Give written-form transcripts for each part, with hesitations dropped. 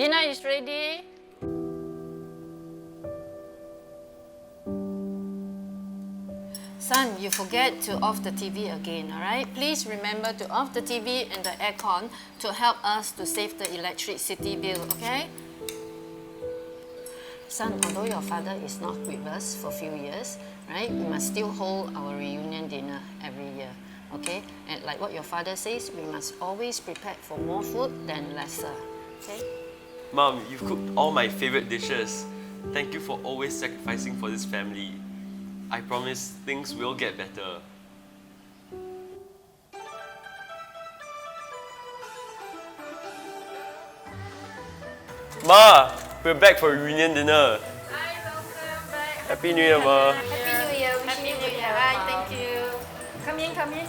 Dinner is ready. Son, you forget to off the TV again, alright? Please remember to off the TV and the aircon to help us to save the electricity bill, okay? Son, although your father is not with us for a few years, right? We must still hold our reunion dinner every year, okay? And like what your father says, we must always prepare for more food than lesser, okay? Mom, you've cooked all my favorite dishes. Thank you for always sacrificing for this family. I promise things will get better. Ma, we're back for reunion dinner. Hi, welcome back. Happy New Year, Ma. Happy New Year. Happy New Year. Hi, thank you. Come in, come in.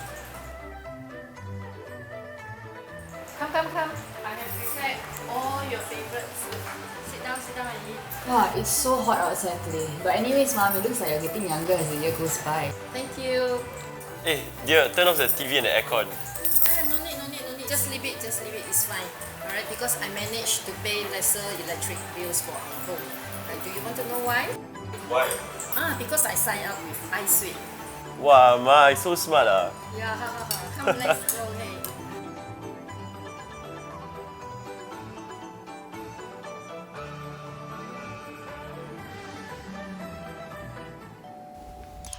Come. I have prepared all your favorites. Sit down and eat. Wow, it's so hot outside today. But anyways, Mom, it looks like you're getting younger as the year goes by. Thank you. Hey, dear, turn off the TV and the aircon. No need. Just leave it. It's fine. Alright, because I managed to pay lesser electric bills for our home. Right, do you want to know why? Why? Because I signed up with iSwitch. Wow, Ma, you're so smart. Yeah, come let's go, hey.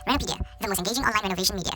Renopedia, the most engaging online renovation media.